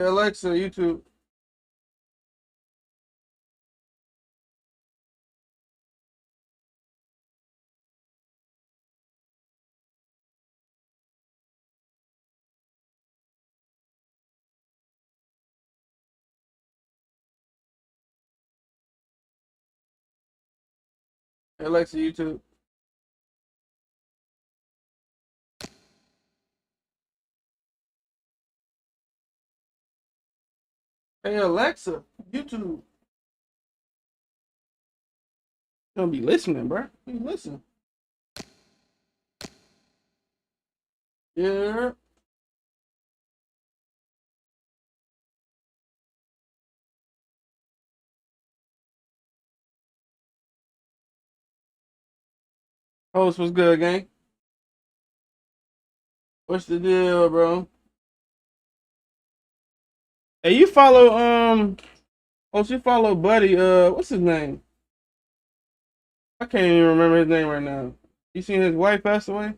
Alexa, YouTube. Alexa, YouTube. Hey Alexa, YouTube. Don't be listening, bro. You listen. Yeah. Host, what's good, gang? What's the deal, bro? Hey, you follow you follow Buddy, what's his name? I can't even remember his name right now. You seen his wife pass away?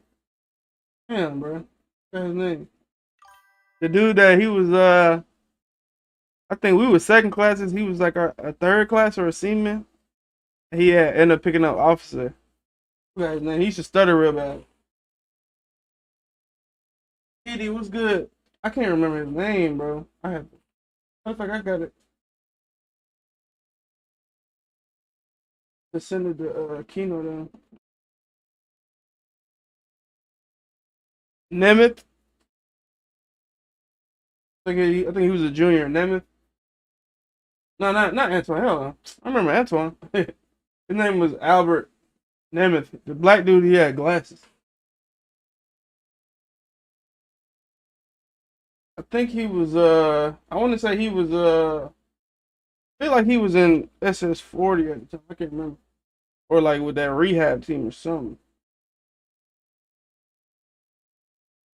Damn, bro. What's his name? The dude that he was I think we were second classes, he was like a third class or a seaman. He had ended up picking up officer. What's his name? He used to stutter real bad. Kitty, what's good? I can't remember his name, bro. I think I got it. To send it to Kino then. Nemeth. I think he was a junior. Nemeth. No, not Antoine. Hell, no. I remember Antoine. His name was Albert Nemeth. The black dude. He had glasses. I think he was. I want to say he was. I feel like he was in SS40 at the time. I can't remember. Or like with that rehab team or something.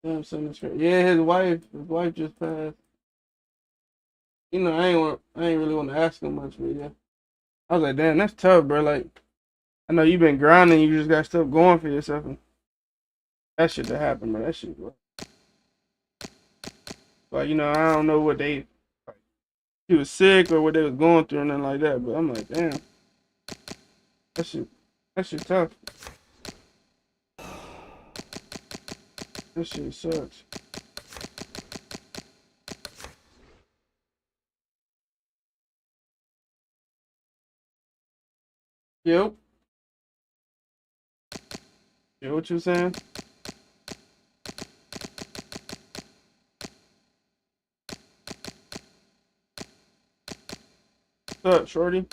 Damn, son, yeah, his wife. His wife just passed. You know, I ain't really want to ask him much, but yeah. I was like, damn, that's tough, bro. Like, I know you've been grinding, you just got stuff going for yourself. And that shit that happened, bro. That shit, like, I don't know what like, he was sick or what they was going through and nothing like that. But I'm like, damn, that shit, that shit tough. That shit sucks. Yep. Yeah, what you saying? What's up, shorty?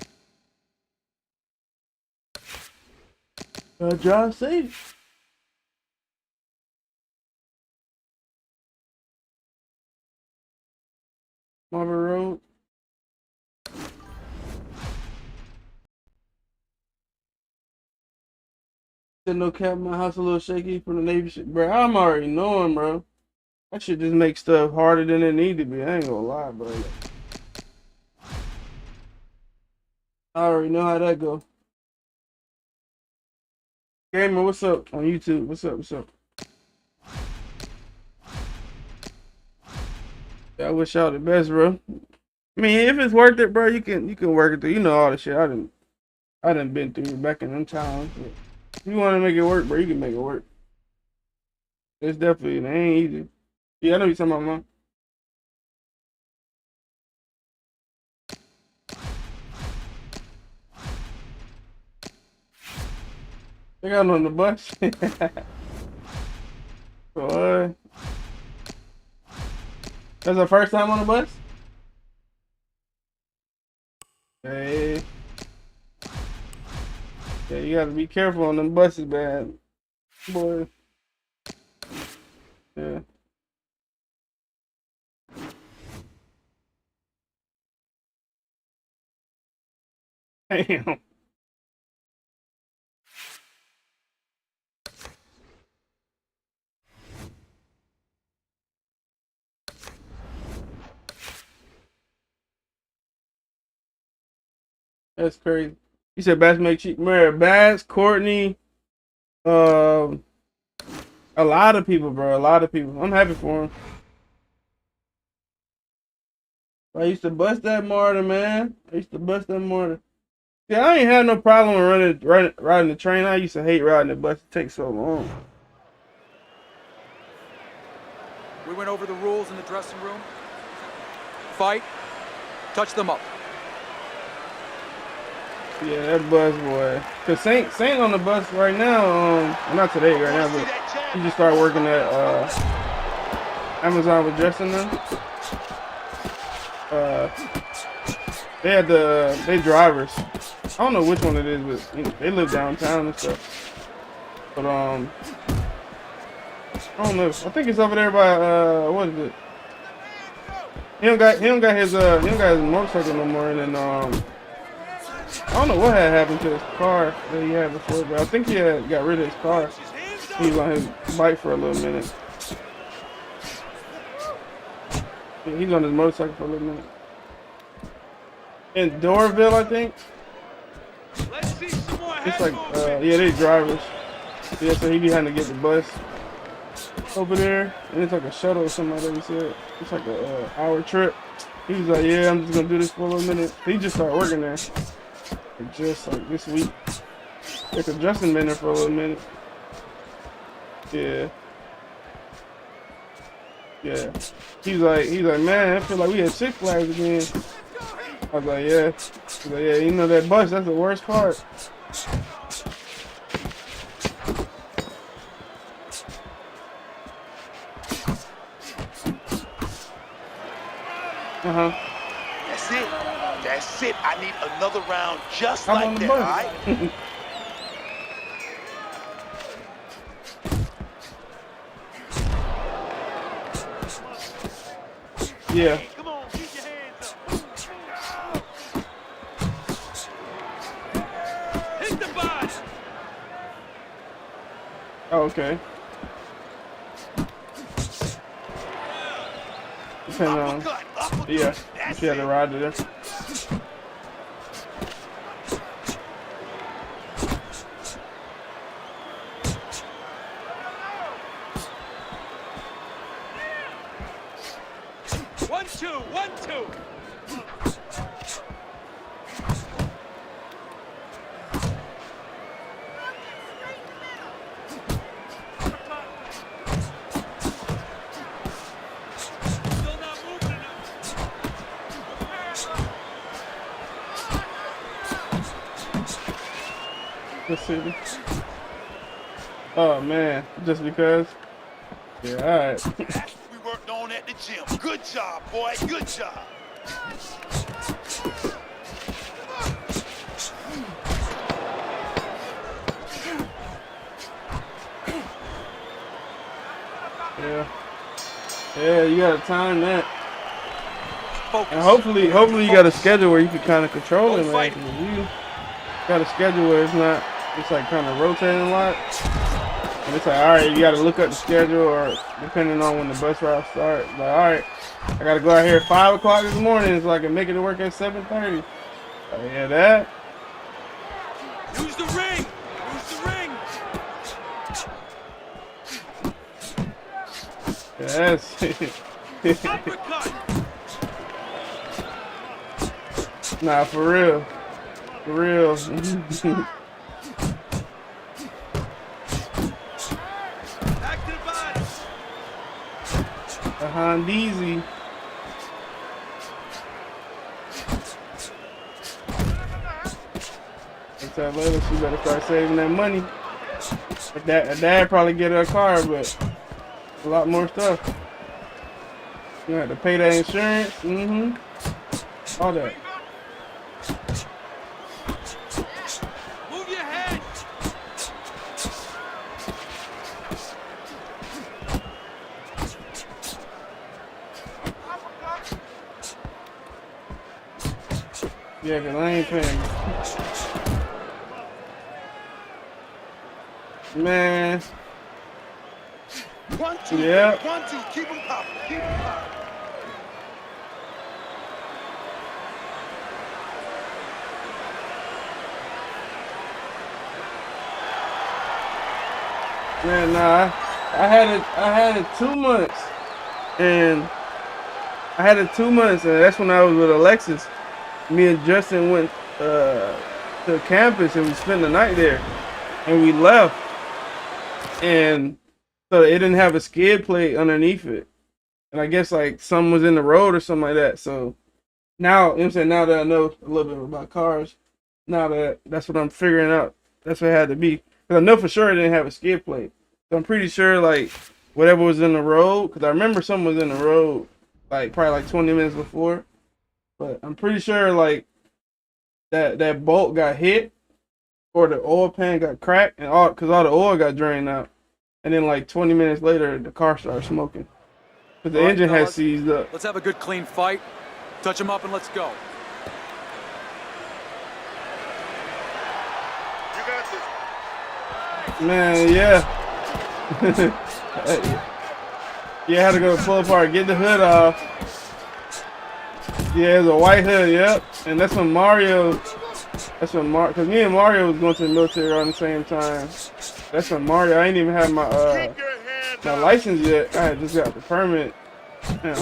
Drive safe. Marvin Road. Said no cap, my house a little shaky from the Navy shit. Bro, I'm already knowing, bro. That shit just makes stuff harder than it need to be. I ain't gonna lie, bro. I already know how that go. Gamer, what's up on YouTube? What's up? What's up? Yeah, I wish y'all the best, bro. I mean, if it's worth it, bro, you can work it through. You know all the shit I done been through back in them times. If you want to make it work, bro, you can make it work. It's definitely it ain't easy. Yeah, I know you're talking about, man. They got on the bus. Boy, that's the first time on the bus. Hey, yeah, you gotta be careful on them buses, man. Boy, yeah. Damn, that's crazy. You said Bass make cheap. Mary Bass, Courtney, um, a lot of people, bro. A lot of people. I'm happy for him. I used to bust that mortar, man. I used to bust that mortar. Yeah, I ain't had no problem with riding the train. I used to hate riding the bus. It takes so long. We went over the rules in the dressing room. Fight. Touch them up. Yeah, that bus boy. Cause Saint on the bus right now. Well, not today, right now, but he just started working at Amazon with Justin them. They drivers. I don't know which one it is, but you know, they live downtown and stuff. But I don't know. I think it's over there by what is it? He don't got his motorcycle no more, and then I don't know what had happened to his car that he had before, but I think he had got rid of his car. He was on his bike for a little minute. Yeah, he's on his motorcycle for a little minute. In Doraville, I think. It's like, yeah, they drivers. Yeah, so he be having to get the bus over there, and it's like a shuttle or something like that. He said it's like a hour trip. He was like, yeah, I'm just gonna do this for a little minute. He just started working there, just like this week. Yeah, 'cause Justin been there for a little minute. Yeah. Yeah. He's like, man, I feel like we had Six Flags again. I was like, yeah. He's like, yeah, you know that bus, that's the worst part. That's it. That's it. I need another round just like that, all right? Yeah. Come on, keep your hands up. Hit the box. Oh, okay. Depending on, yeah, if you had to ride to there. One, two, 1, 2. Let's see. Oh man, just because. Yeah, alright. That's what we worked on at the gym. Good job, boy. Good job. Yeah. Yeah, you gotta time that. Focus. And hopefully you got a schedule where you can kind of control it, man. 'Cause if you got a schedule where it's like kind of rotating a lot. And it's like, all right, you got to look up the schedule, or depending on when the bus route starts. Like, all right, I got to go out here at 5 o'clock this morning so I can make it to work at 7:30. Yeah, that. Use the ring. Use the ring. Yeah, that's. Uppercut. Nah, for real. For real. Back to the body. A Hondeezy. I tell Layla she better start saving that money. Her dad probably get her a car, but a lot more stuff. You have to pay that insurance. All that. Move your head. Yeah, 'cause I ain't paying. Man. 1, 2. Yeah. 1, 2. Keep them popping. Keep them popping. Man, nah. I had it 2 months, and I had it 2 months, and that's when I was with Alexis. Me and Justin went to campus, and we spent the night there, and we left. And so it didn't have a skid plate underneath it. And I guess like something was in the road or something like that. So now, you know what I'm saying, now that I know a little bit about cars, now that's what I'm figuring out. That's what it had to be. Because I know for sure it didn't have a skid plate. So I'm pretty sure like whatever was in the road, because I remember something was in the road like probably like 20 minutes before. But I'm pretty sure like that bolt got hit or the oil pan got cracked and all because all the oil got drained out. And then like 20 minutes later the car started smoking. Because the engine had seized up. Let's have a good clean fight. Touch him up and let's go. You got this. Man, yeah. Yeah, I had to go pull apart, get the hood off. Yeah, it's a white hood, yep. And that's when because me and Mario was going to the military around the same time. That's when Mario, I ain't even had my license yet. I had just got the permit. And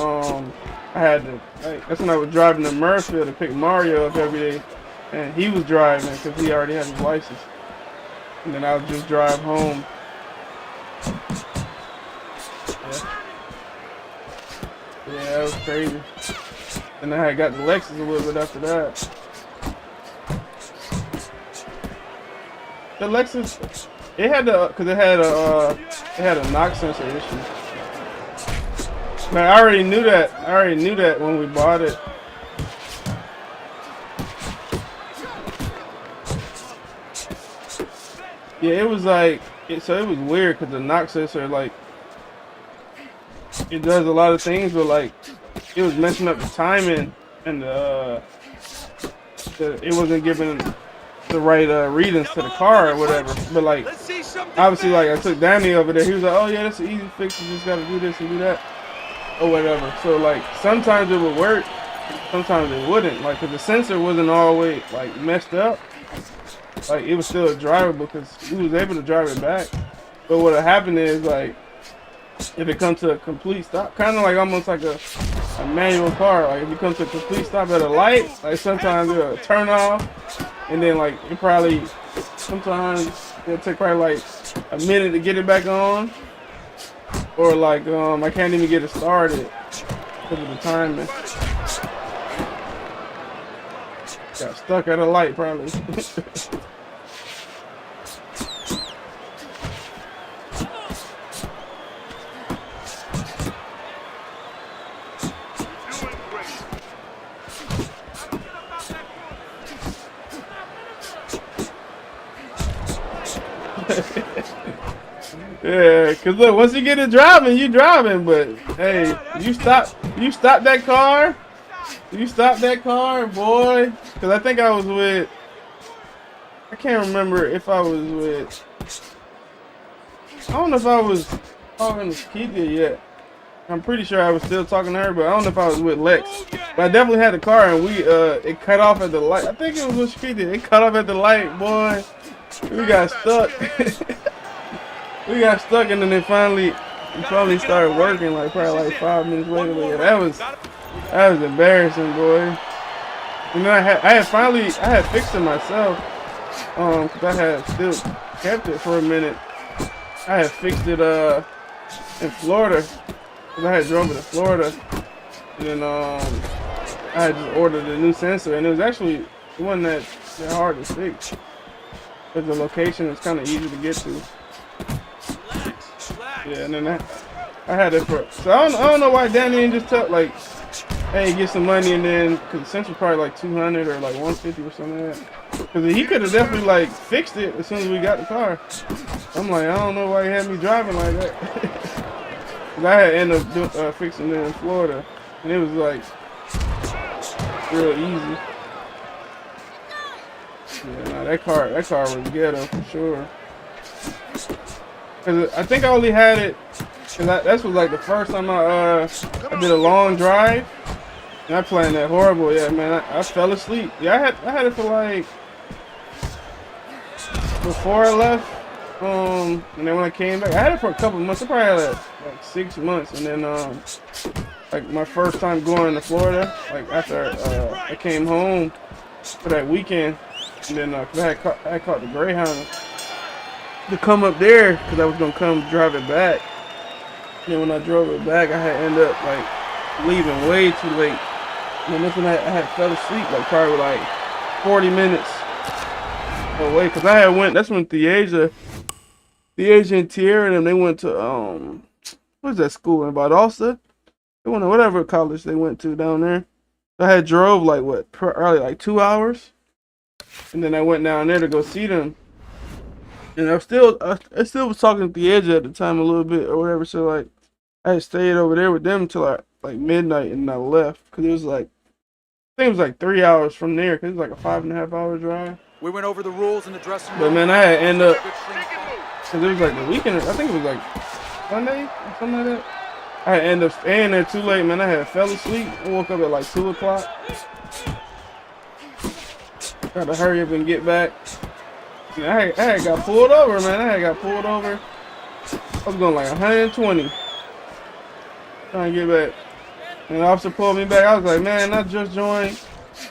I had to, that's when I was driving to Murrayfield to pick Mario up every day. And he was driving because he already had his license. And then I would just drive home. Yeah, that was crazy. And I had got the Lexus a little bit after that. The Lexus, it had because it had a knock sensor issue. Man, I already knew that. When we bought it. Yeah, it was like so it was weird because the knock sensor like it does a lot of things, but like it was messing up the timing and it wasn't giving the right readings to the car or whatever. But like obviously like I took Danny over there, he was like, oh yeah, that's an easy fix, you just gotta do this and do that or whatever. So like sometimes it would work, sometimes it wouldn't, like because the sensor wasn't always like messed up, like it was still drivable because we was able to drive it back. But what happened is like if it comes to a complete stop, kind of like almost like a manual car, like if you come to a complete stop at a light, like sometimes it'll turn off, and then like it probably, sometimes it'll take probably like a minute to get it back on, or like I can't even get it started because of the timing. Got stuck at a light probably. Yeah, cause look, once you get it driving, you driving. But hey, you stop that car, boy. Cause I think I was with, I can't remember if I was with, I don't know if I was talking to Keithia yet. I'm pretty sure I was still talking to her, but I don't know if I was with Lex. But I definitely had the car, and it cut off at the light. I think it was with Keithia. It cut off at the light, boy. We got stuck. We got stuck, and then it finally started working. Like probably like 5 minutes later. But yeah, that was embarrassing, boy. And then I had fixed it myself. Cause I had still kept it for a minute. I had fixed it in Florida. Cause I had drove it to Florida, and then I had just ordered a new sensor, and it wasn't that hard to fix. But the location is kind of easy to get to. Yeah, and then I had it for. So I don't know why Danny didn't just tell like, hey, get some money, and then because the sensor probably like 200 or like 150 or something like that. Because he could have definitely like fixed it as soon as we got the car. I'm like, I don't know why he had me driving like that. Cause I had ended up fixing it in Florida, and it was like real easy. Yeah, nah, that car was ghetto for sure. Cause I think I only had it, cause that was like the first time I did a long drive, and I planned that horrible. Yeah, man, I fell asleep. Yeah, I had it for like before I left. And then when I came back, I had it for a couple months. I probably had it like 6 months, and then like my first time going to Florida. Like after I came home for that weekend, and then 'cause I had caught the Greyhound to come up there because I was gonna come drive it back. And then when I drove it back, I had ended up like leaving way too late. And then that's when I had fell asleep like probably like 40 minutes away because I had went. That's when Theasia and Tierra and them, they went to what's that school in Valdosta? They went to whatever college they went to down there. I had drove like what probably like 2 hours, and then I went down there to go see them. And I still was talking to Theasia at the time a little bit or whatever. So like I had stayed over there with them until like midnight, and I left because it was like I think it was like 3 hours from there because it was like a 5.5 hour drive. We went over the rules in the dressing room. But man, I had end up Good stream fight. because it was like the weekend. I think it was like Sunday or something like that. I had ended up staying there too late, man. I had fell asleep. I woke up at like 2 o'clock. Got to hurry up and get back. Yeah, I had got pulled over, man. I was going like 120. Trying to get back. And the officer pulled me back. I was like, man, I just joined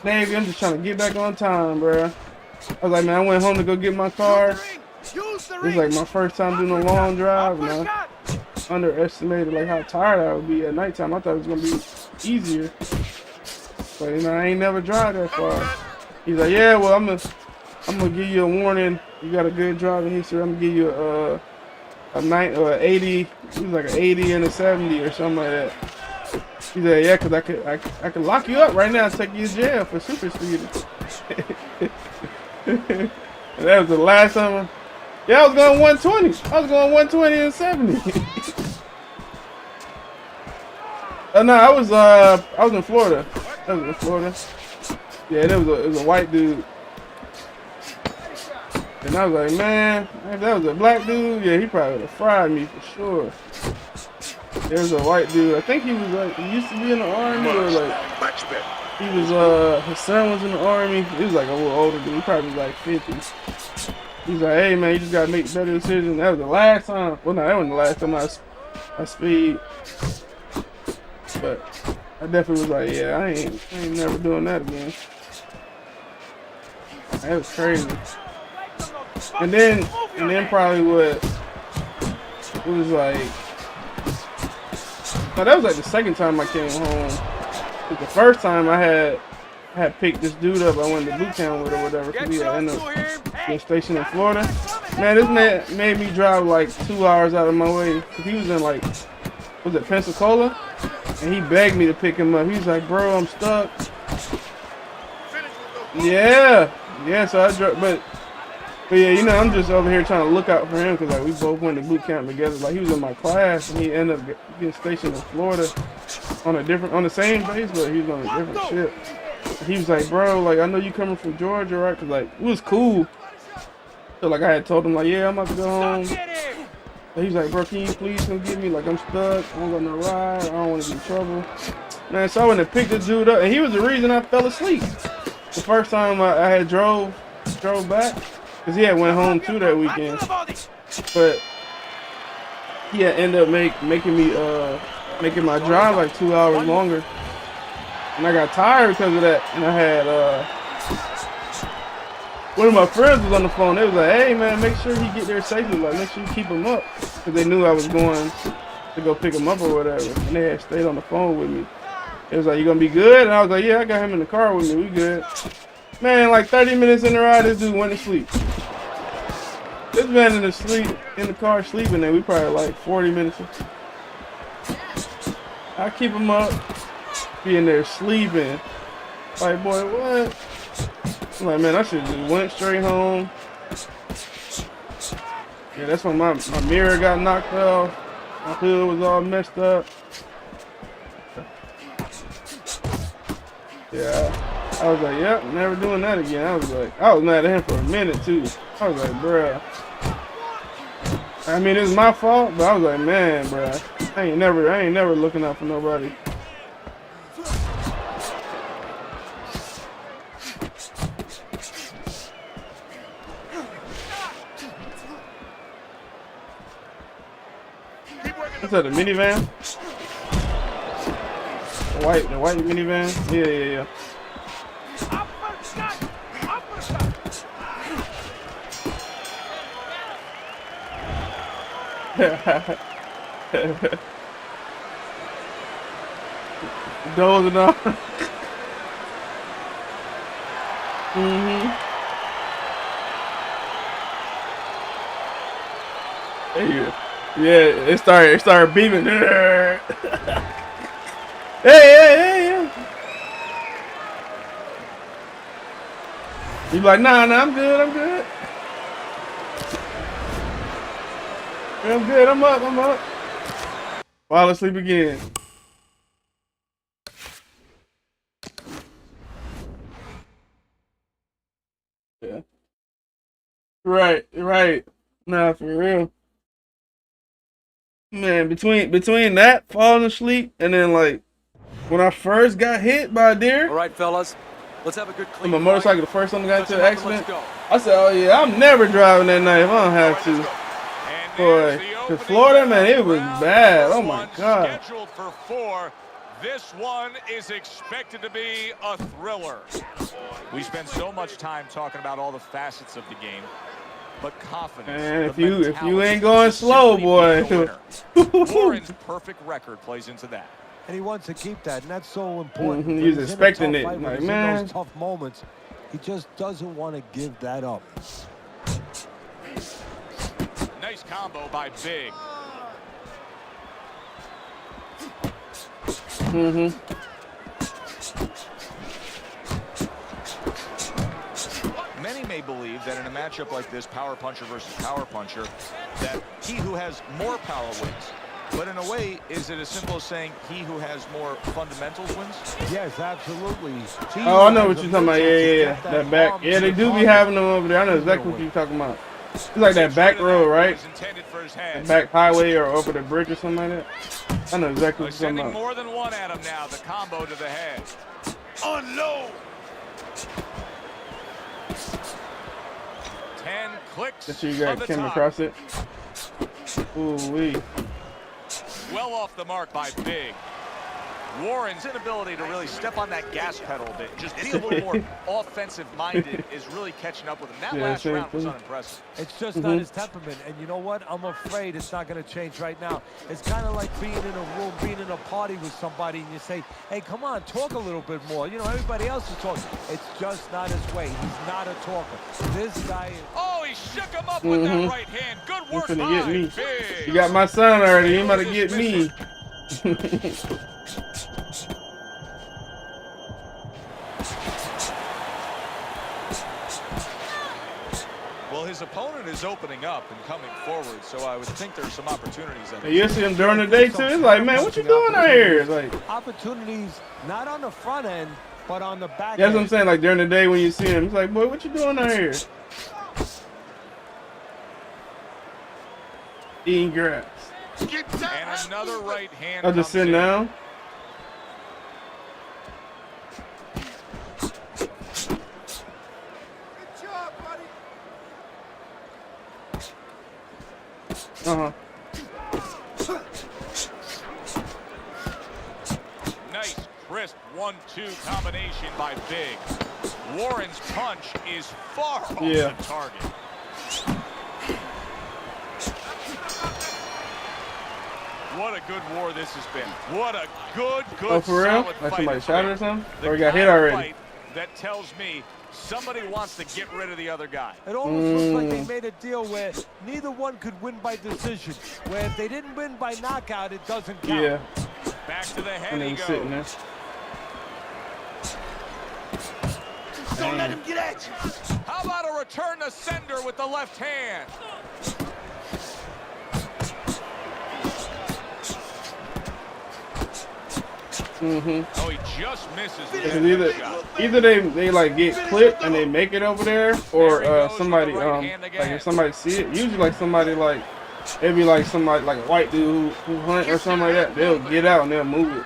Navy. I'm just trying to get back on time, bro. I was like, man, I went home to go get my car. It was like my first time doing a long drive, and I underestimated like how tired I would be at nighttime. I thought it was gonna be easier, but you know I ain't never drive that far. He's like, yeah, well I'm gonna give you a warning. You got a good driving history. I'm gonna give you a 80. It was like an 80 and a 70 or something like that. He said, yeah, cause I could lock you up right now and take you to jail for super speeding. And that was the last time. Yeah, I was going 120. I was going 120 and 70. No, I was in Florida. Yeah, it was a white dude. And I was like, man, if that was a black dude, yeah, he probably would have fried me for sure. There's a white dude. I think he was like, he used to be in the army or like, Much better. he was, his son was in the army. He was like a little older dude. He probably was like 50. He's like, hey man, you just gotta make better decisions. That was the last time. Well, no, that wasn't the last time I speed. But I definitely was like, yeah, I ain't never doing that again. That was crazy. And then probably what it was like. No, that was like the second time I came home. 'Cause the first time I had picked this dude up. I went to boot camp with or whatever. Cause we had ended up getting stationed in Florida. Man, this man made me drive like 2 hours out of my way. Cause he was in like, was it Pensacola? And he begged me to pick him up. He was like, bro, I'm stuck. Yeah. So I drove, but yeah, you know, I'm just over here trying to look out for him because like we both went to boot camp together. Like he was in my class and he ended up getting stationed in Florida on the same base, but he was on a different ship. He was like, bro, like I know you coming from Georgia, right? Cause like it was cool. So like I had told him like, yeah, I'm about to go home. He was like, bro, can you please come get me? Like I'm stuck. I don't got no ride. I don't want to get in trouble. Man, so I went and picked this dude up, and he was the reason I fell asleep. The first time I had drove back. Cause he had went home too that weekend, but he had ended up making my drive like 2 hours longer, and I got tired because of that. And I had one of my friends was on the phone. They was like, "Hey man, make sure he get there safely. Like make sure you keep him up," because they knew I was going to go pick him up or whatever. And they had stayed on the phone with me. It was like, "You gonna be good?" And I was like, "Yeah, I got him in the car with me. We good." Man, like 30 minutes in the ride, this dude went to sleep. This man in the car sleeping, and we probably like 40 minutes. I keep him up, be in there sleeping. Like, boy, what? I'm like, man, I should just went straight home. Yeah, that's when my mirror got knocked off. My hood was all messed up. Yeah. I was like, yep, never doing that again. I was mad at him for a minute too. I was like, bruh. I mean, it's my fault, but I was like, man, bruh. I ain't never looking out for nobody. What's that, a minivan? The white minivan. Yeah. Dozing off. Yeah, it started beeping. Hey. You like, nah, I'm good. I'm up. Fall asleep again. Yeah. Right. Nah, for real. Man, between that falling asleep and then like when I first got hit by a deer. All right, fellas, let's have a good clean. On my motorcycle, the first time I got into an Let's accident, go. I said, "Oh yeah, I'm never driving that night if I don't have to." Boy, to Florida, man, it was bad. Oh my God. Scheduled for 4. This one is expected to be a thriller. We spend so much time talking about all the facets of the game, but confidence. And if you ain't going slow, boy. Warren's perfect record plays into that. And he wants to keep that, and that's so important. He was expecting it. Like, man, in those tough moments, he just doesn't want to give that up. Nice combo by Big. Many may believe that in a matchup like this, power puncher versus power puncher, that he who has more power wins. But in a way, is it as simple as saying he who has more fundamentals wins? Yes, absolutely. Oh, I know what you're talking about. Yeah. That back. Yeah, they do be having them over there. I know exactly what you're talking about. It's like that back road, right? The back highway or over the bridge or something like that. I know exactly what you're talking about. More than one at him now. The combo to the head. Unload. 10 clicks. That you got came across it. Ooh wee. Well off the mark by Big. Warren's inability to really step on that gas pedal a bit, just be a little more offensive-minded, is really catching up with him. That last round was unimpressive. It's just not his temperament, and you know what? I'm afraid it's not going to change right now. It's kind of like being in a room, being in a party with somebody, and you say, hey, come on, talk a little bit more. You know, everybody else is talking. It's just not his way. He's not a talker. This guy is... Oh, he shook him up with that right hand. Good work by get me. Big. You got my son already. You about to get me. Well, his opponent is opening up and coming forward, so I would think there's some opportunities. You see him during the day too. It's like, man, what you doing out here? It's like opportunities not on the front end, but on the back. That's what I'm saying. Like during the day when you see him, it's like, boy, what you doing out here? Eating grass. And another right hand. I'm just sitting down. Nice, crisp 1-2 combination by Big. Warren's punch is far off the target. What a good war this has been. What a good, oh, for real? Like somebody shot or something? Or he got hit already? That tells me somebody wants to get rid of the other guy. It almost looks like they made a deal where neither one could win by decision. Where if they didn't win by knockout, it doesn't count. Yeah. Back to the head and he goes. Sitting there. Don't let him get at you. How about a return to sender with the left hand? Oh, he just misses. Either they like get clipped and they make it over there, or somebody like if somebody see it, usually like somebody like it'd be like somebody like a white dude who hunt or something like that. They'll get out and they'll move it.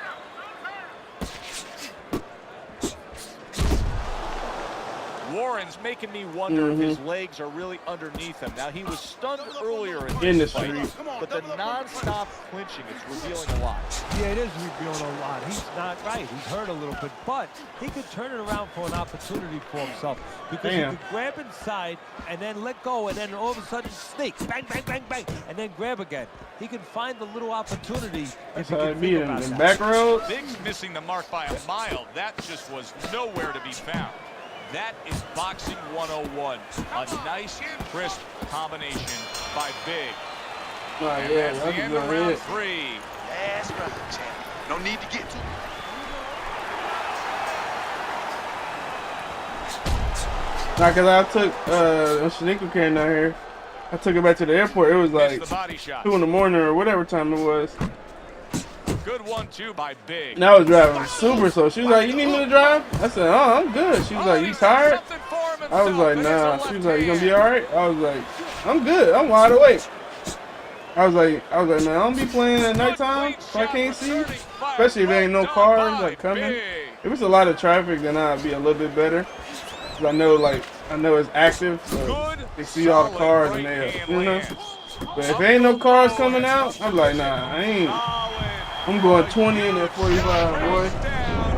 Warren's making me wonder if his legs are really underneath him. Now, he was stunned earlier In the this fight, street. but the non-stop clinching, it's revealing a lot. Yeah, it is revealing a lot. He's not right. He's hurt a little bit, but he could turn it around for an opportunity for himself because he could grab inside and then let go, and then all of a sudden sneak, bang, bang, bang, bang, and then grab again. He can find the little opportunity if he can think about in that. back road. Biggs missing the mark by a mile. That just was nowhere to be found. That is boxing 101. A nice, crisp combination by Big. Oh, And yeah, that's the that's end a of good round hit. 3. That's right, champ. No need to get too. Nah, cause I took when Shaniqua came down here, I took her back to the airport. It was like Missed the body shot. 2 in the morning or whatever time it was. Good 1-2 by Big. And I was driving super slow. She was like, "You need me to drive?" I said, "Oh, I'm good." She was like, "You tired?" I was like, "Nah." She was like, "You gonna be all right?" I was like, "I'm good. I'm wide awake." I was like, "Man, I don't be playing at nighttime, so I can't see. Especially if there ain't no cars like coming. If it's a lot of traffic, then I'd be a little bit better. Cause I know it's active, so they see all the cars and they, you know. But if ain't no cars coming out, I'm like, nah, I ain't. I'm going 20 in that 45, boy."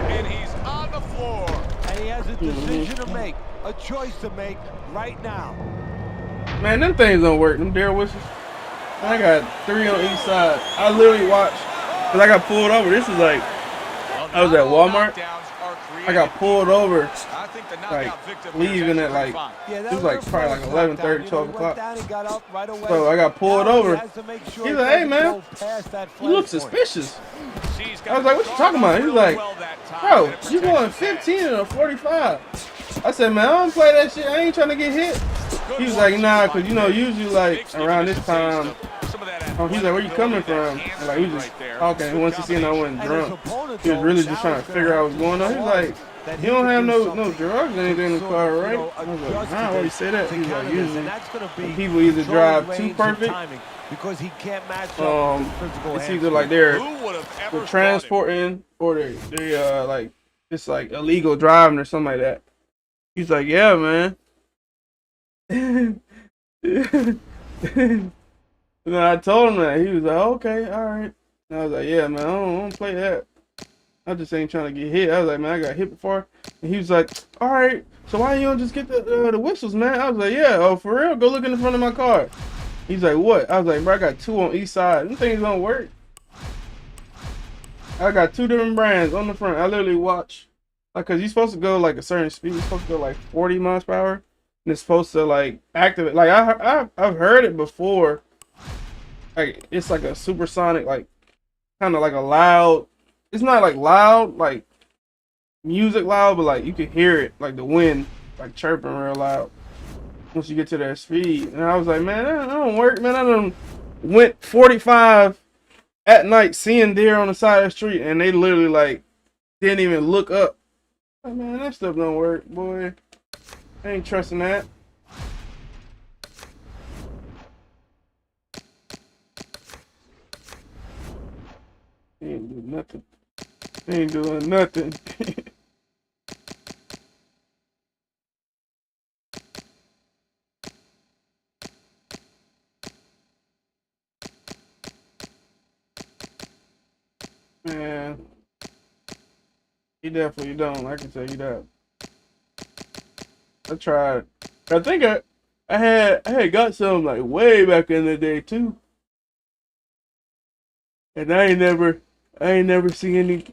And he's on the floor. And he has a decision to make, a choice to make right now. Man, them things don't work. Them dare whistles. I got 3 on each side. I literally watched, cause I got pulled over. This is like, I was at Walmart. I got pulled over, like leaving at like, it was like probably like 11:30, 12 o'clock. So I got pulled over. He's like, "Hey man, you look suspicious." I was like, "What you talking about?" He's like, "Bro, you going 15 in a 45. I said, "Man, I don't play that shit. I ain't trying to get hit." He was like, "Nah, cause you know, usually like around this time." He's like, "Where you coming from?" And like, we just talking. Once he seen I wasn't drunk, he was really just trying to figure out what's going on. He's like, "You don't have no drugs or anything in the car, right?" I was like, "Nah, why you say that?" He's like, "Usually when people either drive too perfect, because he can't match it's either like they're transporting or they like it's like illegal driving or something like that." He's like, "Yeah, man." And then I told him that. He was like, "Okay, all right." And I was like, "Yeah, man, I don't play that. I just ain't trying to get hit." I was like, "Man, I got hit before." And he was like, "All right, so why you don't just get the whistles, man?" I was like, "Yeah, oh, for real? Go look in the front of my car." He's like, "What?" I was like, "Bro, I got 2 on each side. Them things don't work." I got 2 different brands on the front. I literally watch, like, cause you're supposed to go like a certain speed. You're supposed to go like 40 miles per hour, and it's supposed to like activate. Like I've heard it before. Like it's like a supersonic, like kind of like a loud. It's not like loud, like music loud, but like you can hear it, like the wind, like chirping real loud once you get to that speed. And I was like, "Man, that don't work, man. I done went 45 at night seeing deer on the side of the street, and they literally like didn't even look up." Like, man, that stuff don't work, boy. I ain't trusting that. Ain't doing nothing. Ain't doing nothing. Man, he definitely don't. I can tell you that. I tried. I think I had got some like way back in the day too, and I ain't never seen any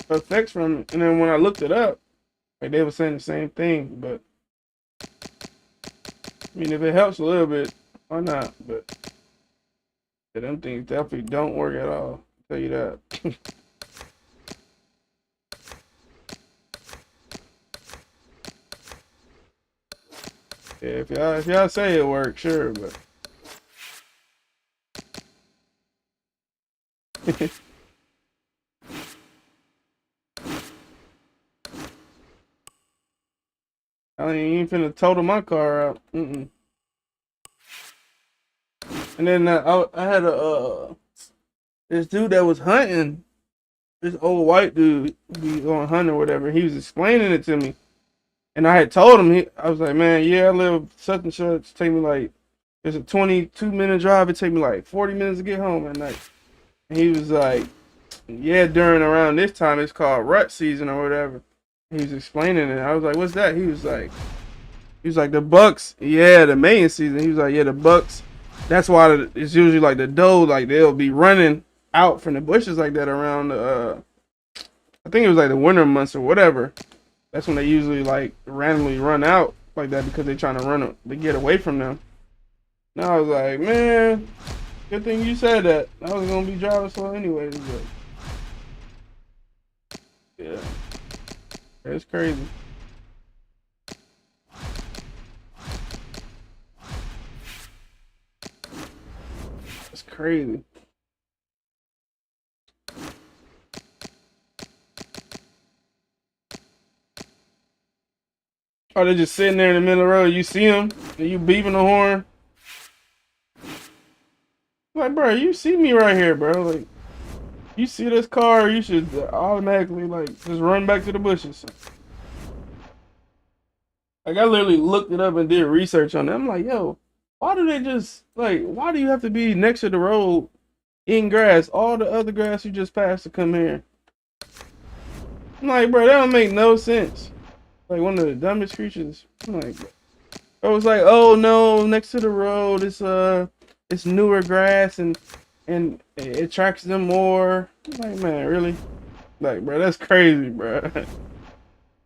effects from it. And then when I looked it up, like they were saying the same thing. But I mean, if it helps a little bit, why not? But yeah, them things definitely don't work at all. I'll tell you that. Yeah, if y'all say it works, sure, but I ain't finna total my car out. And then I had this dude that was hunting this old white dude be on hunt or whatever. He was explaining it to me, and I had told him. I was like, man, yeah, I live such and such. Take me like it's a 22-minute drive. It take me like 40 minutes to get home at night. And he was like, yeah, during around this time it's called rut season or whatever. He was explaining it. I was like, what's that? He was like the bucks. Yeah, the mating season. He was like, yeah, the bucks. That's why it's usually like the doe, like they'll be running out from the bushes like that around I think it was like the winter months or whatever. That's when they usually like randomly run out like that because they're trying to get away from them. And I was like, man, good thing you said that. I was gonna be driving slow anyways. But yeah, it's crazy. It's crazy. Or they're just sitting there in the middle of the road. You see them, and you beeping the horn. Like, bro, you see me right here, bro. Like, you see this car, you should automatically, like, just run back to the bushes. Like, I literally looked it up and did research on it. I'm like, yo, why do they just, like, why do you have to be next to the road in grass? All the other grass you just passed to come here. I'm like, bro, that don't make no sense. Like, one of the dumbest creatures. I'm like, I was like, oh no, next to the road, it's newer grass and it attracts them more. I'm like, man, really? Like, bro, that's crazy, bro.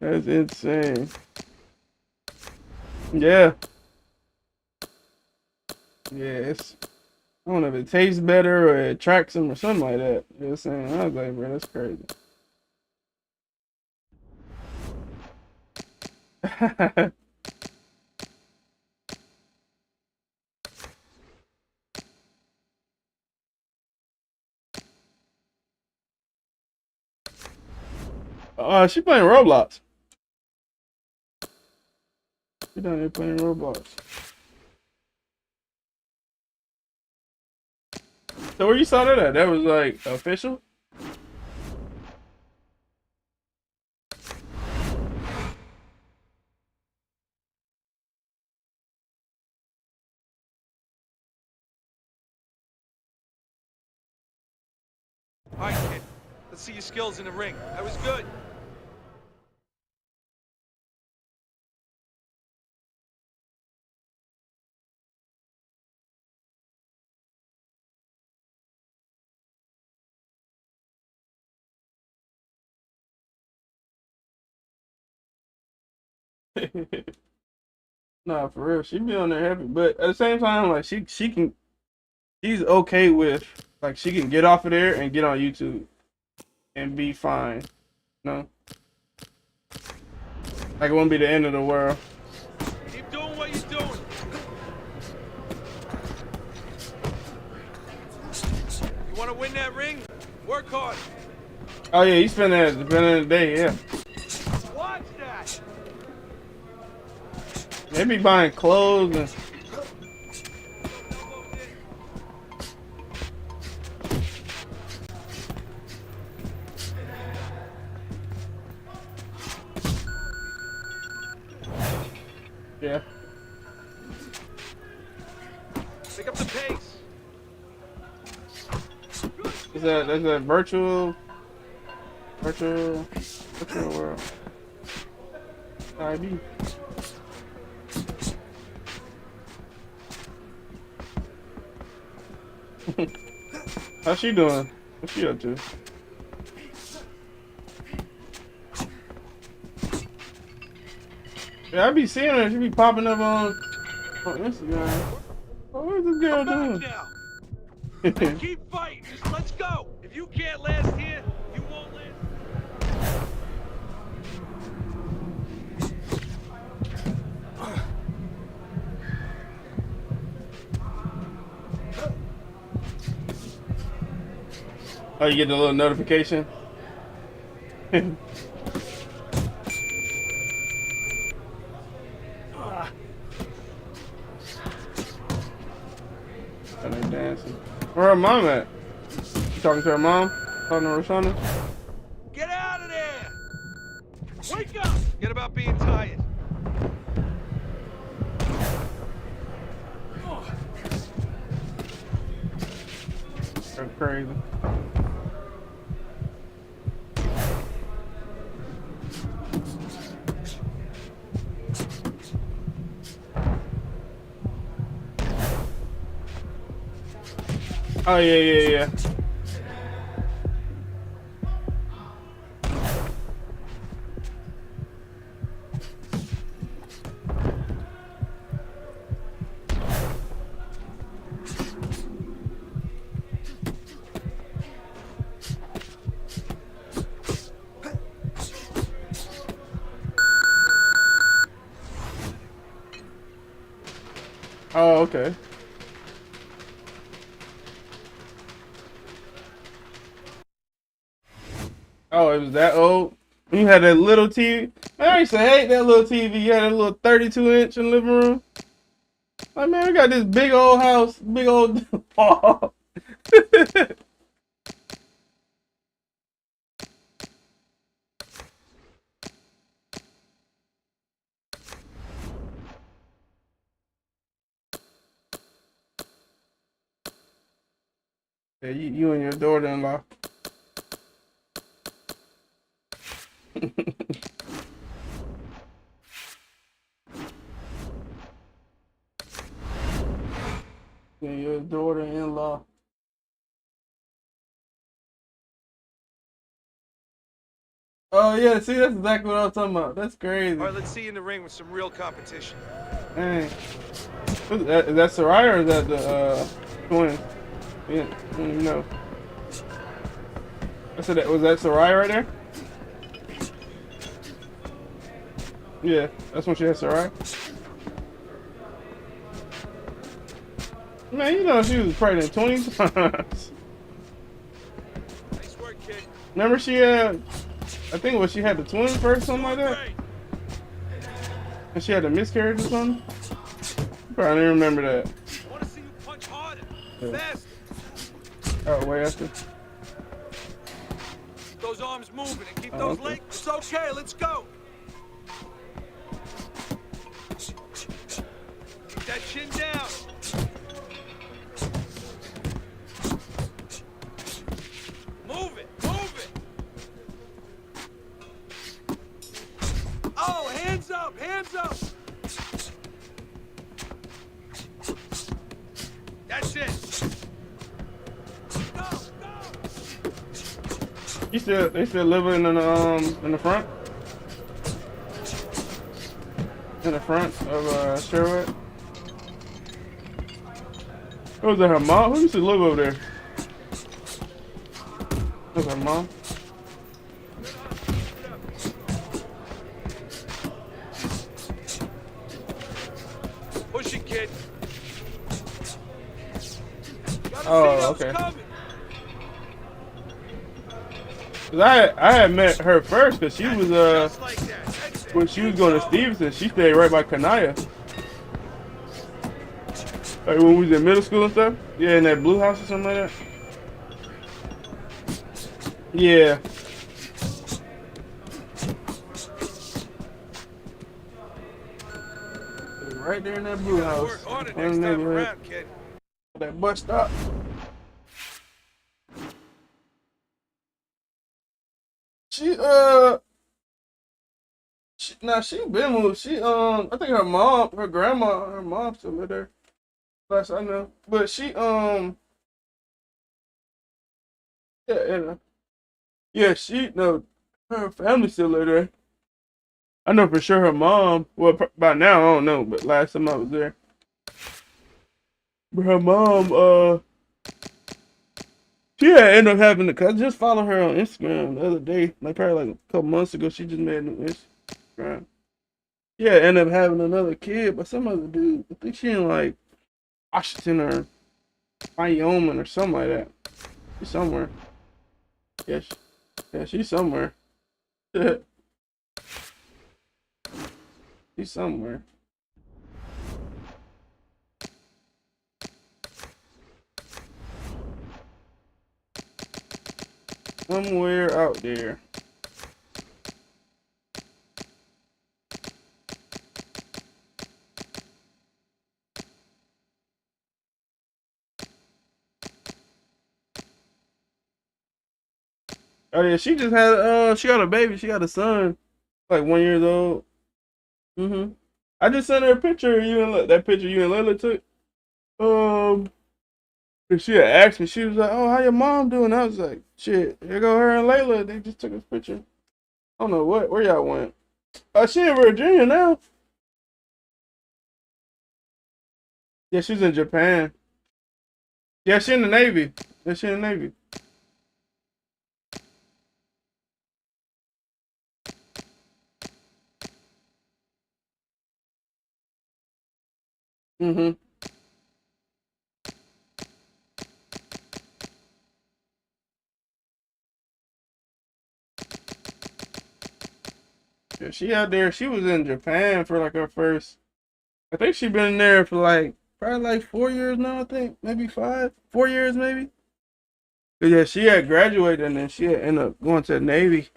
That's insane. Yeah. Yeah, I don't know if it tastes better or it attracts them or something like that. You know what I'm saying? I was like, bro, that's crazy. She playing Roblox. She down there playing Roblox. So where you saw that at? That was like official? All right, kid. Let's see your skills in the ring. That was good. Nah, for real. She be on there happy. But at the same time, like she's okay with, like, she can get off of there and get on YouTube and be fine. No. Like, it won't be the end of the world. Keep doing what you're doing. You want to win that ring? Work hard. Oh yeah, you spend that at the beginning of the day, yeah. Watch that. They be buying clothes and yeah. Pick up the pace. Is that virtual world? IB. How's she doing? What's she up to? Yeah, I be seeing her. She be popping up on Instagram. Oh, what's this girl doing? Now. And keep fighting. Just let's go. If you can't last here, you won't last. Oh, you get the little notification? And they're dancing. Where her mom at? You talking to her mom? Talking to Roshana? Wake up! Forget about being tired. That's crazy. Oh yeah. Oh, okay. Oh, it was that old? You had that little TV? Man, I used to hate that little TV. You had a little 32-inch in the living room. Like, man, we got this big old house, big old wall. Yeah, you and your daughter-in-law. Yeah, your daughter-in-law. Oh yeah, see, that's exactly what I was talking about. That's crazy. All right, let's see you in the ring with some real competition. Dang. Is that Soraya or is that the twin? Yeah, I don't even know. I said that was that Soraya right there? Yeah, that's when she had Soraya. Man, you know she was pregnant 20 times. Nice work, kid. Remember she had, I think it was she had the twins first, something like that? Great. And she had a miscarriage or something? Probably don't remember that. I want to see you punch harder. Yeah. Faster. Oh, way after. Keep those arms moving and keep Oh, those okay. legs. It's okay, let's go. Keep that chin down. Move it, move it. Oh, hands up, hands up. That's it. Go, go. They still living in the front? In the front of Sherwood? What was that, her mom? Who used to live over there? Was her mom? Push it, kid. Gotta Oh, see those okay. coming. 'Cause I had met her first because she was Just like that. That's it. when she was going to Stevenson, she stayed right by Kanaya. Like when we was in middle school and stuff. Yeah, in that blue house or something like that. Yeah. Right there in that blue house. Work harder in next the time neighborhood. around, kid. That bus stop. She she been moved. I think her mom still live there. Last I know. But her family still live there. I know for sure her mom, well, by now, I don't know, but last time I was there. But her mom, she had ended up having to, cause I just followed her on Instagram the other day, like probably like a couple months ago. She just made a new Instagram. Yeah, ended up having another kid, but some other dude. I think she in like Washington or Wyoming or something like that. She's somewhere. Yeah, she's somewhere. She's somewhere. Somewhere out there. Oh yeah, she just had she got a baby. She got a son, like 1 year old. I just sent her a picture of you and that picture you and Layla took. And she had asked me. She was like, "Oh, how your mom doing?" I was like, "Shit, here go her and Layla. They just took a picture. I don't know where y'all went. She in Virginia now. Yeah, she's in Japan. Yeah, she in the Navy. Yeah, she in the Navy. Mm-hmm. Yeah, she out there. She was in Japan for like her first. I think she been there for like probably like 4 years now. I think maybe 5, 4 years maybe. But yeah, she had graduated and then she had ended up going to the Navy,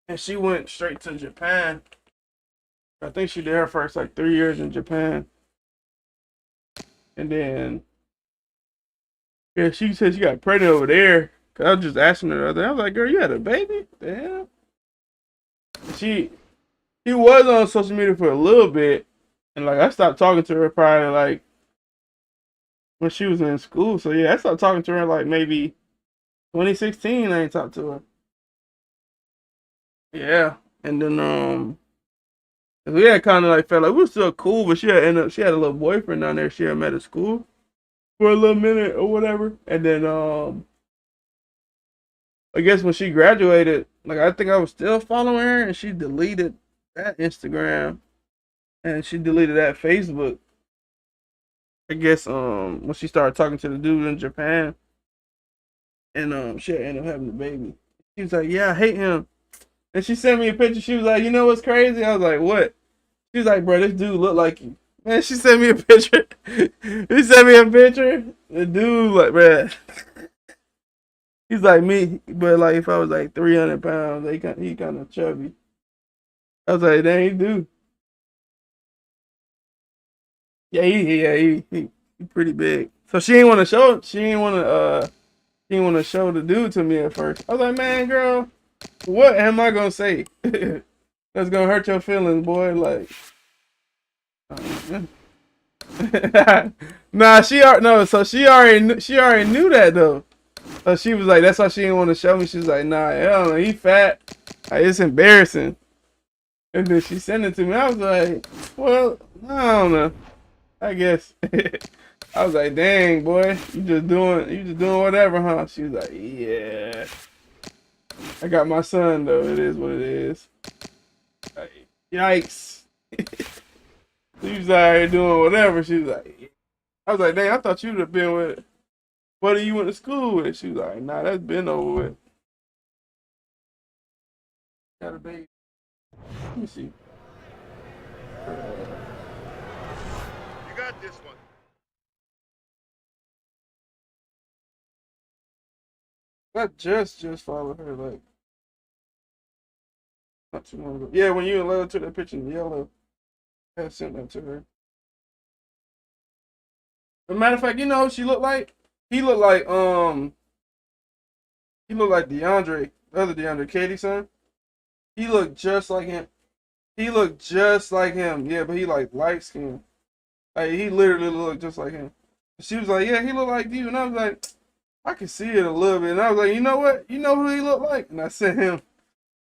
and she went straight to Japan. I think she did her first like 3 years in Japan, and then yeah, she said she got pregnant over there. Cause I was just asking her the other day. I was like, "Girl, you had a baby? The hell?" He was on social media for a little bit, and like I stopped talking to her probably like when she was in school. So yeah, I started talking to her like maybe 2016. I ain't talked to her. Yeah, and then we had kind of like felt like we were still cool, but she had a little boyfriend down there. She had met at school for a little minute or whatever, and then I guess when she graduated, like I think I was still following her, and she deleted that Instagram, and she deleted that Facebook. I guess when she started talking to the dude in Japan, and she ended up having a baby. She was like, "Yeah, I hate him," and she sent me a picture. She was like, "You know what's crazy?" I was like, "What?" She was like, "Bro, this dude look like you." Man, she sent me a picture. He sent me a picture. The dude, like, bruh, he's like me, but like if I was like 300 pounds, he kind of chubby. I was like, dang, he do. Yeah, he pretty big. So she ain't want to show. She ain't want to show the dude to me at first. I was like, man, girl, what am I gonna say? That's gonna hurt your feelings, boy. Like, nah, no. So she already knew that though. So she was like, that's why she didn't want to show me. She was like, nah, hell no, he fat. Like, it's embarrassing. And then she sent it to me. I was like, well, I don't know. I guess. I was like, dang, boy, you just doing whatever, huh? She was like, yeah. I got my son though. It is what it is. Like, yikes. She was out here doing whatever. She was like, I was like, dang, I thought you'd have been with buddy you went to school with. She was like, nah, that's been over with. Got a baby. Let me see. You got this one. I just followed her like not too long ago. Yeah, when you and Layla took that picture in yellow, I sent that to her. As a matter of fact, you know who she looked like? He looked like DeAndre, the other DeAndre, Katie's son. He looked just like him. He looked just like him. Yeah, but he like light skinned. Like he literally looked just like him. She was like, yeah, he looked like you, and I was like, I can see it a little bit. And I was like, you know what? You know who he looked like? And I sent him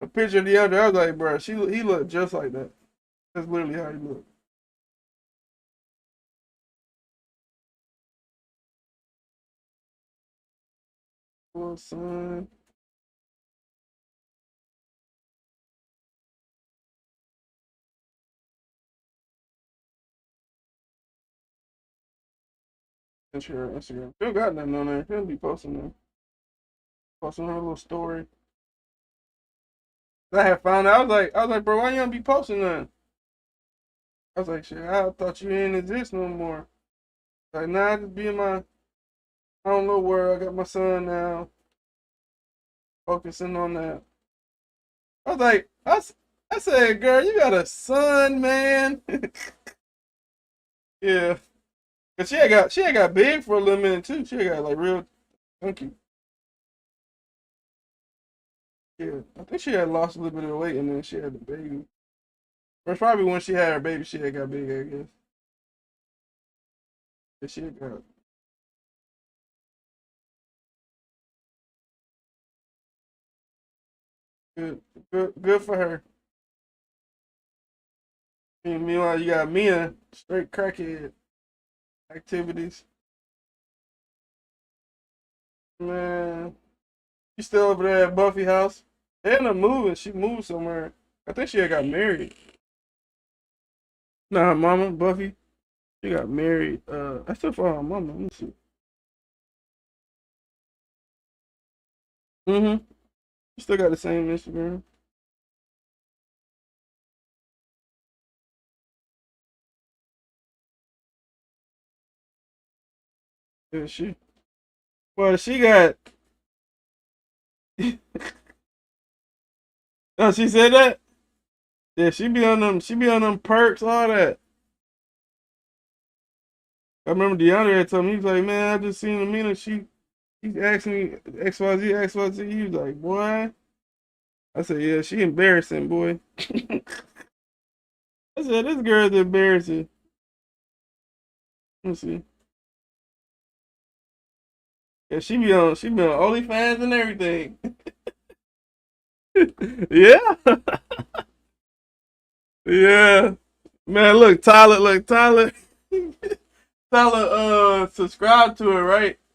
a picture of DeAndre. I was like, bro, he looked just like that. That's literally how he looked. Poor son. Instagram. Still got nothing on there. He'll be posting them. Posting her little story. I had found out. I was like, bro, why you don't be posting nothing? I was like, shit, I thought you didn't exist no more. Like, nah, I just be in my own little world. I got my son now. Focusing on that. I was like, I said, girl, you got a son, man. Yeah. Cause she had got big for a little minute too. She had got like real chunky. Yeah, I think she had lost a little bit of weight and then she had the baby. Or it's probably when she had her baby, she had got big, I guess. Yeah, she had got. Good for her. And meanwhile, you got Mia, straight crackhead activities. Man, she's still over there at Buffy house. They end up moving. She moved somewhere. I think she had got married. Nah, her mama, Buffy. She got married. I still follow her mama. Let me see. Mm-hmm. She still got the same Instagram. Yeah, well, she got. Oh, she said that? Yeah, she be on them perks, all that. I remember DeAndre had told me, he was like, man, I just seen Amina, she's asking me XYZ, XYZ. He was like, boy. I said, yeah, she embarrassing, boy. I said, this girl's embarrassing. Let me see. Yeah, she be on OnlyFans and everything. Yeah. Yeah. Man, look, Tyler, Tyler, subscribe to her, right?